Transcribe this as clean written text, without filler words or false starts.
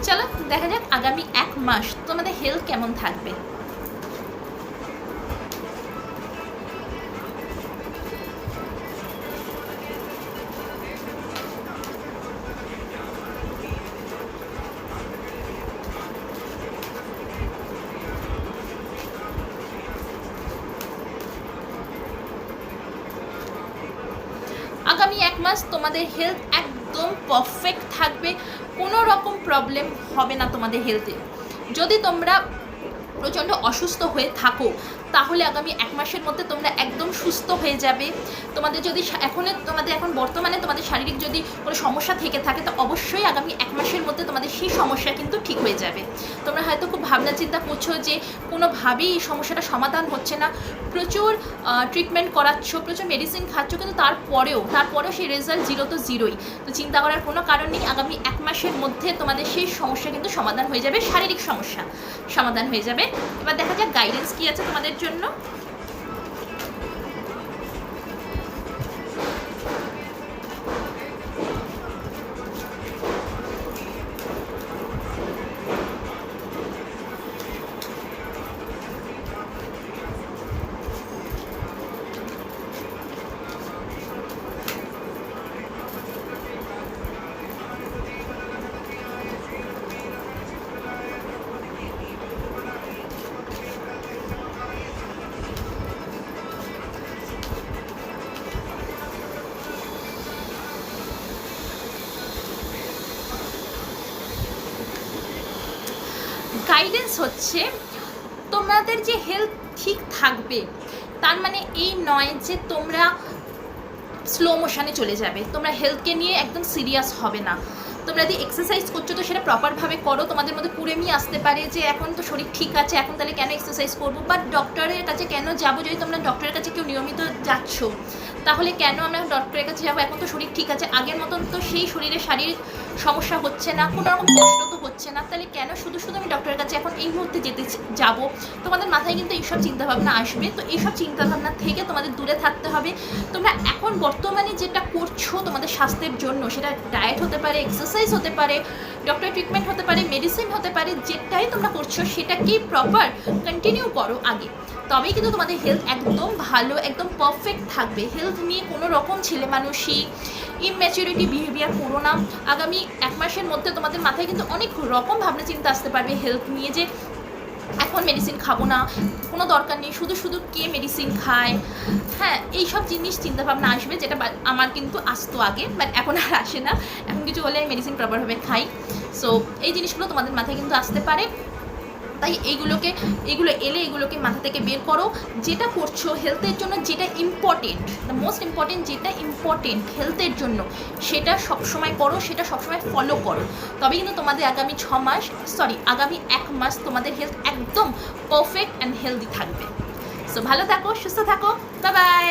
চলো দেখা যাক আগামী 1 মাস তোমাদের হেলথ কেমন থাকবে। আগামী 1 মাস তোমাদের হেলথ একদম পারফেক্ট থাকবে, কোনো রকম প্রবলেম হবে না তোমাদের হেলথে। যদি তোমরা প্রচণ্ড অসুস্থ হয়ে থাকো তাহলে আগামী 1 মাসের মধ্যে তোমরা একদম সুস্থ হয়ে যাবে। তোমাদের যদি এখন বর্তমানে তোমাদের শারীরিক যদি কোনো সমস্যা থেকে থাকে তো অবশ্যই আগামী 1 মাসের মধ্যে তোমাদের সেই সমস্যা কিন্তু ঠিক হয়ে যাবে। তোমরা হয়তো খুব ভাবনা চিন্তা করছো যে কোনোভাবেই এই সমস্যাটা সমাধান হচ্ছে না, প্রচুর ট্রিটমেন্ট করাচ্ছ, প্রচুর মেডিসিন খাচ্ছ, কিন্তু তারপরেও সেই রেজাল্ট জিরো তো জিরোই। তো চিন্তা করার কোনো কারণ নেই, আগামী 1 মাসের মধ্যে তোমাদের সেই সমস্যা কিন্তু সমাধান হয়ে যাবে, শারীরিক সমস্যা সমাধান হয়ে যাবে। এবার দেখা যাক গাইডেন্স কী আছে তোমাদের জন্য। গাইডেন্স হচ্ছে তোমাদের যে হেলথ ঠিক থাকবে তার মানে এই নয় যে তোমরা স্লো মোশনে চলে যাবে, তোমরা হেলথকে নিয়ে একদম সিরিয়াস হবে না। তোমরা যদি এক্সারসাইজ করছো তো সেটা প্রপারভাবে করো। তোমাদের মধ্যে কুড়েমি আসতে পারে যে এখন তো শরীর ঠিক আছে, এখন তাহলে কেন এক্সারসাইজ করবো, বাট ডক্টরের কাছে কেন যাবো? যদি তোমরা ডক্টরের কাছে কেউ নিয়মিত যাচ্ছ তাহলে কেন আমরা ডক্টরের কাছে যাবো? এখন তো শরীর ঠিক আছে, আগের মতন তো সেই শরীরে শারীরিক সমস্যা হচ্ছে না, কোনো রকম কষ্ট তো হচ্ছে না, তাহলে কেন শুধু আমি ডক্টরের কাছে এখন এই মুহূর্তে যেতে যাবো? তোমাদের মাথায় কিন্তু এইসব চিন্তাভাবনা আসবে। তো এইসব চিন্তাভাবনা থেকে তোমাদের দূরে থাকতে হবে। তোমরা এখন বর্তমানে যেটা করছো তোমাদের স্বাস্থ্যের জন্য, সেটা ডায়েট হতে পারে, এক্সারসাইজ হতে পারে, ডক্টর ট্রিটমেন্ট হতে পারে, মেডিসিন হতে পারে, যেটাই তোমরা করছো সেটাকেই প্রপার কন্টিনিউ করো আগে, তবেই কিন্তু তোমাদের হেলথ একদম ভালো, একদম পারফেক্ট থাকবে। হেলথ নিয়ে কোনো রকম ছেলে মানুষই ইম্যাচুরিটি বিহেভিয়ার করো না। আগামী 1 মাসের মধ্যে তোমাদের মাথায় কিন্তু অনেক রকম ভাবনা চিন্তা আসতে পারবে হেলথ নিয়ে, যে এখন মেডিসিন খাবো না, কোনো দরকার নেই, শুধু কে মেডিসিন খায়। হ্যাঁ, এইসব জিনিস চিন্তাভাবনা আসবে, যেটা আমার কিন্তু আসতো আগে, বাট এখন আর আসে না। এখন কিছু হলে আমি মেডিসিন প্রপারভাবে খাই। সো এই জিনিসগুলো তোমাদের মাথায় কিন্তু আসতে পারে। তাই এগুলোকে মাথা থেকে বের করো। যেটা করছো হেলথের জন্য, যেটা ইম্পর্টেন্ট, দ্য মোস্ট ইম্পর্টেন্ট যেটা ইম্পর্টেন্ট হেলথের জন্য, সেটা সবসময় করো, সেটা সবসময় ফলো করো। তবে কিন্তু তোমাদের আগামী 1 মাস তোমাদের হেলথ একদম পারফেক্ট অ্যান্ড হেলদি থাকবে। সো ভালো থাকো, সুস্থ থাকো, বাই বাই।